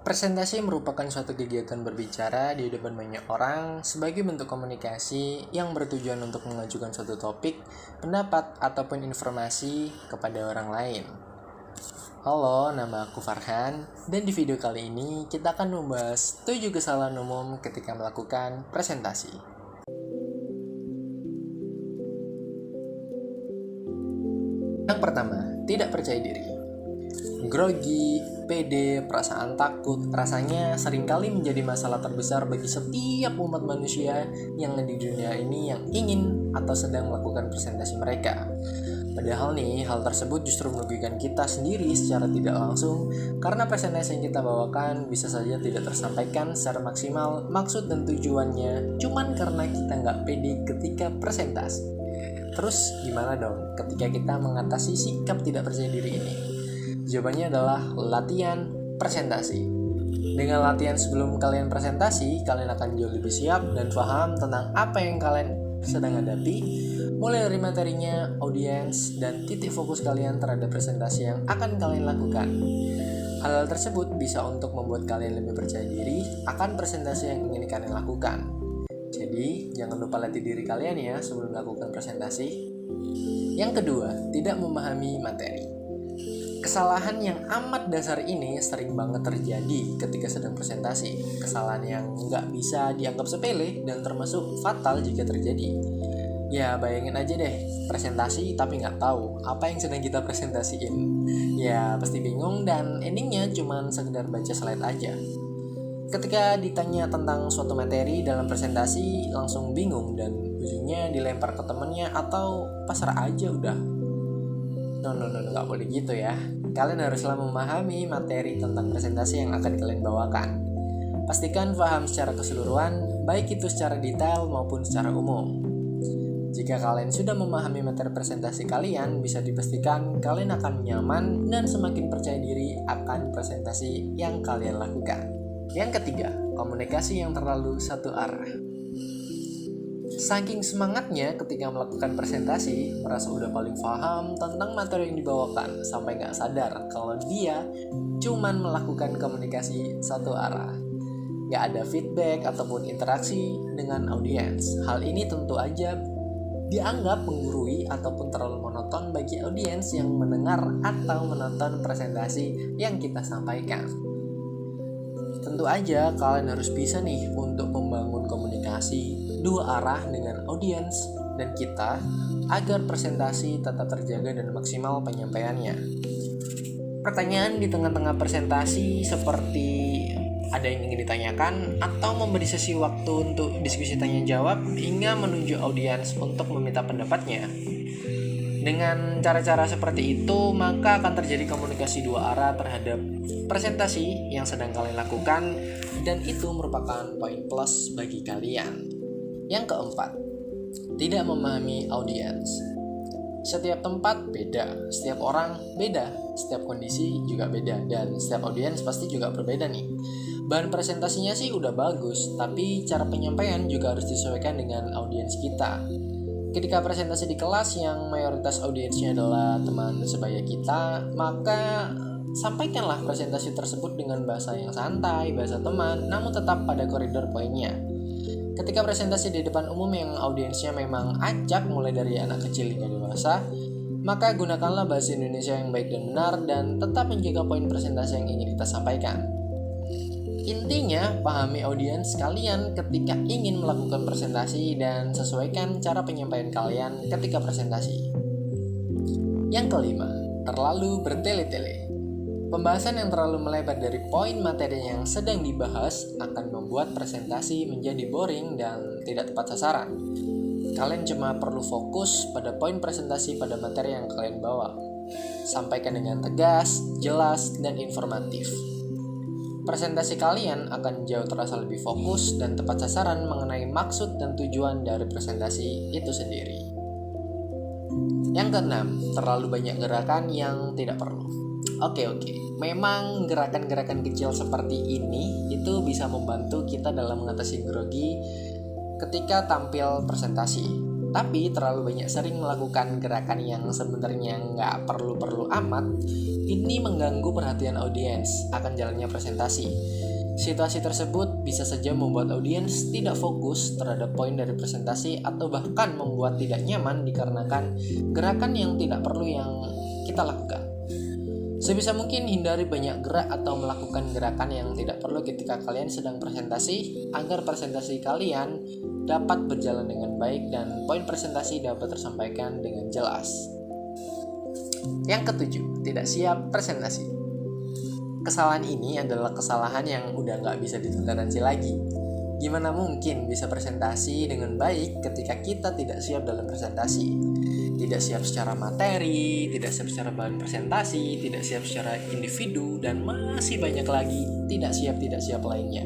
Presentasi merupakan suatu kegiatan berbicara di depan banyak orang sebagai bentuk komunikasi yang bertujuan untuk mengajukan suatu topik, pendapat, ataupun informasi kepada orang lain. Halo, nama aku Farhan, dan di video kali ini kita akan membahas 7 kesalahan umum ketika melakukan presentasi. Yang pertama, tidak percaya diri. Grogi, pede, perasaan takut rasanya seringkali menjadi masalah terbesar bagi setiap umat manusia yang di dunia ini yang ingin atau sedang melakukan presentasi mereka. Padahal nih, hal tersebut justru merugikan kita sendiri secara tidak langsung karena presentasi yang kita bawakan bisa saja tidak tersampaikan secara maksimal maksud dan tujuannya cuman karena kita nggak pede ketika presentasi. Terus gimana dong ketika kita mengatasi sikap tidak percaya diri ini? Jawabannya adalah latihan presentasi. Dengan latihan sebelum kalian presentasi, kalian akan jauh lebih siap dan paham tentang apa yang kalian sedang hadapi, mulai dari materinya, audiens, dan titik fokus kalian terhadap presentasi yang akan kalian lakukan. Hal tersebut bisa untuk membuat kalian lebih percaya diri akan presentasi yang ingin kalian lakukan. Jadi, jangan lupa latih diri kalian ya sebelum melakukan presentasi. Yang kedua, tidak memahami materi. Kesalahan yang amat dasar ini sering banget terjadi ketika sedang presentasi. Kesalahan yang nggak bisa dianggap sepele dan termasuk fatal jika terjadi. Ya bayangin aja deh, presentasi tapi nggak tahu apa yang sedang kita presentasiin. Ya pasti bingung dan endingnya cuma sekedar baca slide aja. Ketika ditanya tentang suatu materi dalam presentasi langsung bingung dan ujungnya dilempar ke temennya atau pasrah aja udah. No, nggak boleh gitu ya. Kalian haruslah memahami materi tentang presentasi yang akan kalian bawakan. Pastikan paham secara keseluruhan, baik itu secara detail maupun secara umum. Jika kalian sudah memahami materi presentasi kalian, bisa dipastikan kalian akan nyaman dan semakin percaya diri akan presentasi yang kalian lakukan. Yang ketiga, komunikasi yang terlalu satu arah. Saking semangatnya ketika melakukan presentasi, merasa udah paling paham tentang materi yang dibawakan sampai gak sadar kalau dia cuman melakukan komunikasi satu arah. Gak ada feedback ataupun interaksi dengan audiens. Hal ini tentu aja dianggap menggurui ataupun terlalu monoton bagi audiens yang mendengar atau menonton presentasi yang kita sampaikan. Tentu aja kalian harus bisa nih untuk membangun komunikasi dua arah dengan audiens dan kita agar presentasi tetap terjaga dan maksimal penyampaiannya. Pertanyaan di tengah-tengah presentasi seperti ada yang ingin ditanyakan atau memberi sesi waktu untuk diskusi tanya jawab hingga menunjuk audiens untuk meminta pendapatnya. Dengan cara-cara seperti itu, maka akan terjadi komunikasi dua arah terhadap presentasi yang sedang kalian lakukan dan itu merupakan poin plus bagi kalian. Yang keempat, tidak memahami audiens. Setiap tempat beda, setiap orang beda, setiap kondisi juga beda, dan setiap audiens pasti juga berbeda nih. Bahan presentasinya sih udah bagus, tapi cara penyampaian juga harus disesuaikan dengan audiens kita. Ketika presentasi di kelas yang mayoritas audiensnya adalah teman sebaya kita, maka sampaikanlah presentasi tersebut dengan bahasa yang santai, bahasa teman, namun tetap pada koridor poinnya. Ketika presentasi di depan umum yang audiensnya memang acak mulai dari anak kecil hingga dewasa, maka gunakanlah bahasa Indonesia yang baik dan benar dan tetap menjaga poin presentasi yang ingin kita sampaikan. Intinya, pahami audiens kalian ketika ingin melakukan presentasi dan sesuaikan cara penyampaian kalian ketika presentasi. Yang kelima, terlalu bertele-tele. Pembahasan yang terlalu melebar dari poin materi yang sedang dibahas akan membuat presentasi menjadi boring dan tidak tepat sasaran. Kalian cuma perlu fokus pada poin presentasi pada materi yang kalian bawa. Sampaikan dengan tegas, jelas, dan informatif. Presentasi kalian akan jauh terasa lebih fokus dan tepat sasaran mengenai maksud dan tujuan dari presentasi itu sendiri. Yang keenam, terlalu banyak gerakan yang tidak perlu. Oke, memang gerakan-gerakan kecil seperti ini itu bisa membantu kita dalam mengatasi grogi ketika tampil presentasi. Tapi terlalu banyak sering melakukan gerakan yang sebenarnya nggak perlu-perlu amat, ini mengganggu perhatian audiens akan jalannya presentasi. Situasi tersebut bisa saja membuat audiens tidak fokus terhadap poin dari presentasi atau bahkan membuat tidak nyaman dikarenakan gerakan yang tidak perlu yang kita lakukan. Sebisa mungkin hindari banyak gerak atau melakukan gerakan yang tidak perlu ketika kalian sedang presentasi agar presentasi kalian dapat berjalan dengan baik dan poin presentasi dapat tersampaikan dengan jelas. Yang ketujuh, tidak siap presentasi. Kesalahan ini adalah kesalahan yang udah nggak bisa ditoleransi lagi. Gimana mungkin bisa presentasi dengan baik ketika kita tidak siap dalam presentasi? Tidak siap secara materi, tidak siap secara bahan presentasi, tidak siap secara individu, dan masih banyak lagi tidak siap lainnya.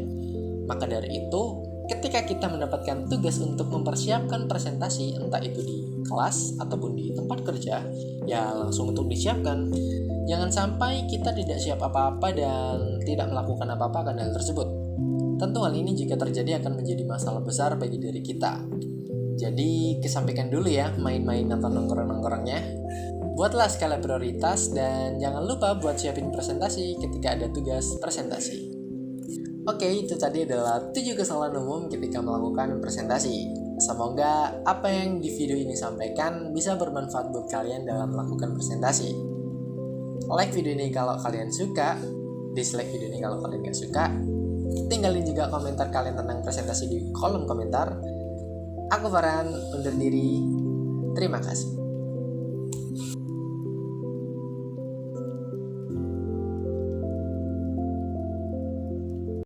Maka dari itu, ketika kita mendapatkan tugas untuk mempersiapkan presentasi, entah itu di kelas ataupun di tempat kerja, ya langsung untuk disiapkan. Jangan sampai kita tidak siap apa-apa dan tidak melakukan apa-apa akan hal tersebut. Tentu hal ini jika terjadi akan menjadi masalah besar bagi diri kita. Jadi kesampaikan dulu ya main-main atau nongkrong-nongkrongnya. Buatlah skala prioritas dan jangan lupa buat siapin presentasi ketika ada tugas presentasi. Oke, itu tadi adalah 7 kesalahan umum ketika melakukan presentasi. Semoga apa yang di video ini sampaikan bisa bermanfaat buat kalian dalam melakukan presentasi. Like video ini kalau kalian suka, dislike video ini kalau kalian gak suka. Tinggalin juga komentar kalian tentang presentasi di kolom komentar. Aku Farhan, undur diri. Terima kasih.